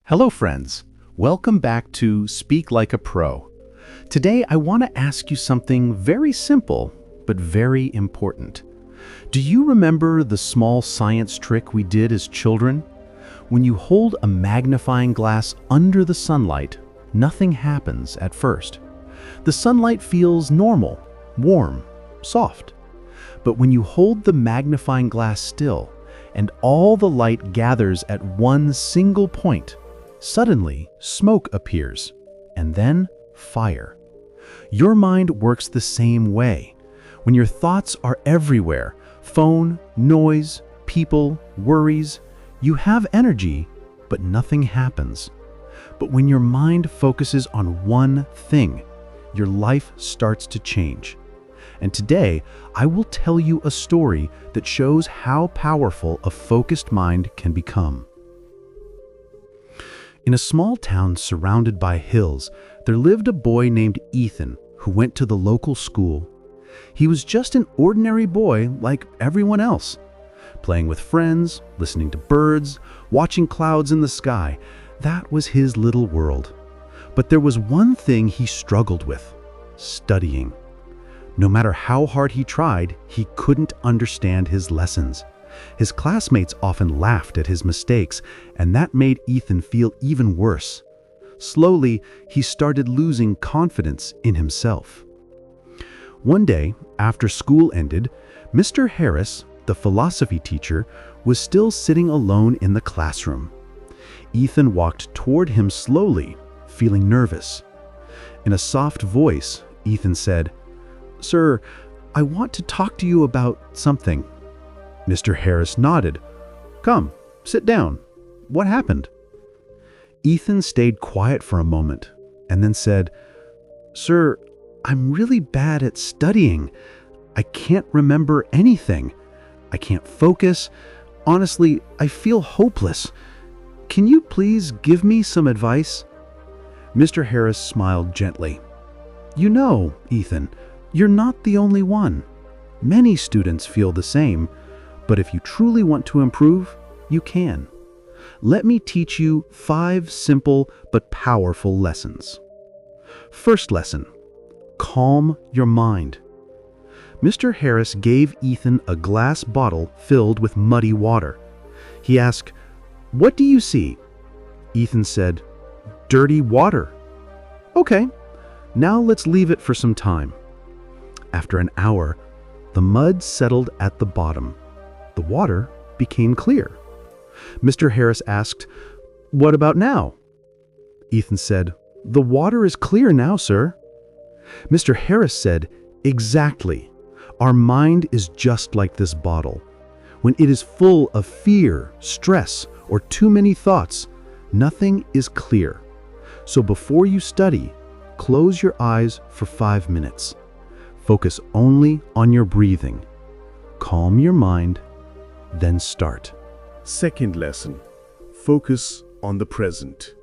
Hello friends, welcome back to Speak Like a Pro. Today I want to ask you something very simple, but very important. Do you remember the small science trick we did as children? When you hold a magnifying glass under the sunlight, nothing happens at first. The sunlight feels normal, warm, soft. But when you hold the magnifying glass still, and all the light gathers at one single point, suddenly, smoke appears, and then fire. Your mind works the same way. When your thoughts are everywhere, phone, noise, people, worries, you have energy, but nothing happens. But when your mind focuses on one thing, your life starts to change. And today, I will tell you a story that shows how powerful a focused mind can become. In a small town surrounded by hills, there lived a boy named Ethan who went to the local school. He was just an ordinary boy like everyone else, playing with friends, listening to birds, watching clouds in the sky. That was his little world. But there was one thing he struggled with: studying. No matter how hard he tried, he couldn't understand his lessons. His classmates often laughed at his mistakes, and that made Ethan feel even worse. Slowly, he started losing confidence in himself. One day, after school ended, Mr. Harris, the philosophy teacher, was still sitting alone in the classroom. Ethan walked toward him slowly, feeling nervous. In a soft voice, Ethan said, "Sir, I want to talk to you about something." Mr. Harris nodded. "Come, sit down. What happened?" Ethan stayed quiet for a moment and then said, "Sir, I'm really bad at studying. I can't remember anything. I can't focus. Honestly, I feel hopeless. Can you please give me some advice?" Mr. Harris smiled gently. "You know, Ethan, you're not the only one. Many students feel the same. But if you truly want to improve, you can. Let me teach you 5 simple but powerful lessons. First lesson: calm your mind. Mr. Harris gave Ethan a glass bottle filled with muddy water. He asked, "What do you see?" Ethan said, "Dirty water." "Okay, now let's leave it for some time." After an hour, the mud settled at the bottom. The water became clear. Mr. Harris asked, "What about now?" Ethan said, "The water is clear now, sir." Mr. Harris said, "Exactly. Our mind is just like this bottle. When it is full of fear, stress, or too many thoughts, nothing is clear. So before you study, close your eyes for 5 minutes. Focus only on your breathing. Calm your mind, then start." Second lesson: focus on the present.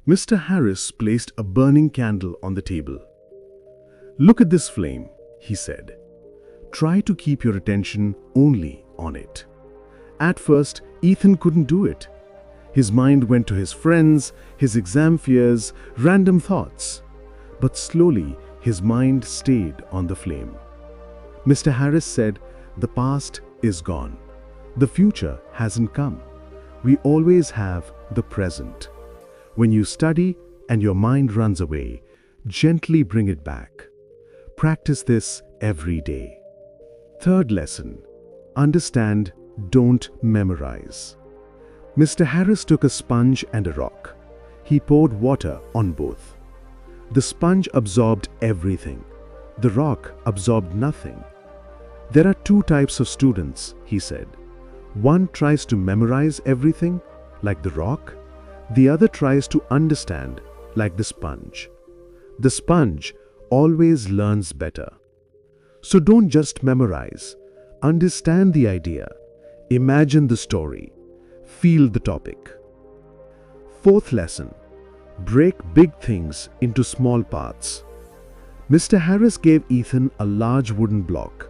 Mr. Harris placed a burning candle on the table. "Look at this flame," he said. "Try to keep your attention only on it." At first, Ethan couldn't do it. His mind went to his friends, his exam fears, random thoughts. But slowly, his mind stayed on the flame. Mr. Harris said, "The past is gone. The future hasn't come. We always have the present. When you study and your mind runs away, gently bring it back. Practice this every day." Third lesson: understand, don't memorize. Mr. Harris took a sponge and a rock. He poured water on both. The sponge absorbed everything. The rock absorbed nothing. "There are 2 types of students," he said. "One tries to memorize everything, like the rock. The other tries to understand, like the sponge. The sponge always learns better. So don't just memorize. Understand the idea. Imagine the story. Feel the topic." Fourth lesson: break big things into small parts. Mr. Harris gave Ethan a large wooden block.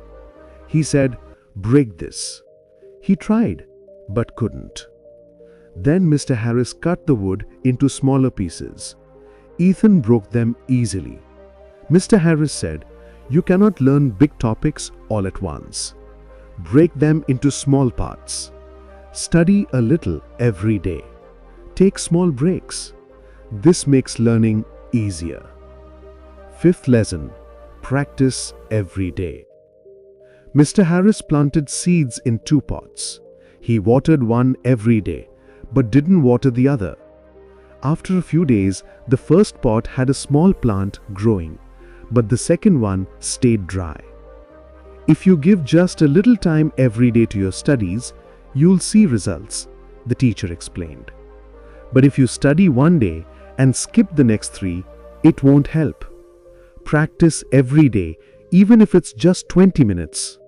He said, "Break this." He tried, but couldn't. Then Mr. Harris cut the wood into smaller pieces. Ethan broke them easily. Mr. Harris said, "You cannot learn big topics all at once. Break them into small parts. Study a little every day. Take small breaks. This makes learning easier." Fifth lesson: practice every day. Mr. Harris planted seeds in 2 pots. He watered one every day, but didn't water the other. After a few days, the first pot had a small plant growing, but the second one stayed dry. If you give just a little time every day to your studies, you'll see results, the teacher explained. But if you study one day and skip the next 3, it won't help. Practice every day, even if it's just 20 minutes.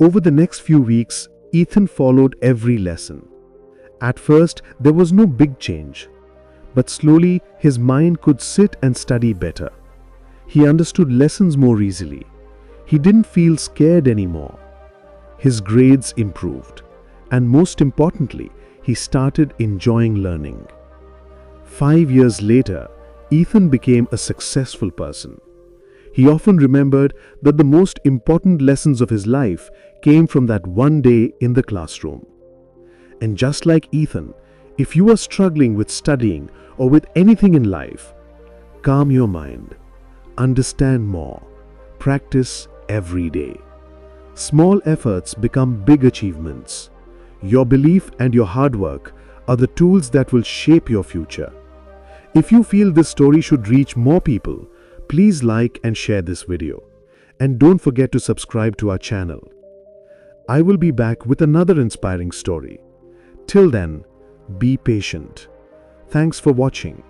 Over the next few weeks, Ethan followed every lesson. At first, there was no big change, but slowly his mind could sit and study better. He understood lessons more easily. He didn't feel scared anymore. His grades improved, and most importantly, he started enjoying learning. 5 years later, Ethan became a successful person. He often remembered that the most important lessons of his life came from that one day in the classroom. And just like Ethan, if you are struggling with studying or with anything in life, calm your mind, understand more, practice every day. Small efforts become big achievements. Your belief and your hard work are the tools that will shape your future. If you feel this story should reach more people, please like and share this video. And don't forget to subscribe to our channel. I will be back with another inspiring story. Till then, be patient. Thanks for watching.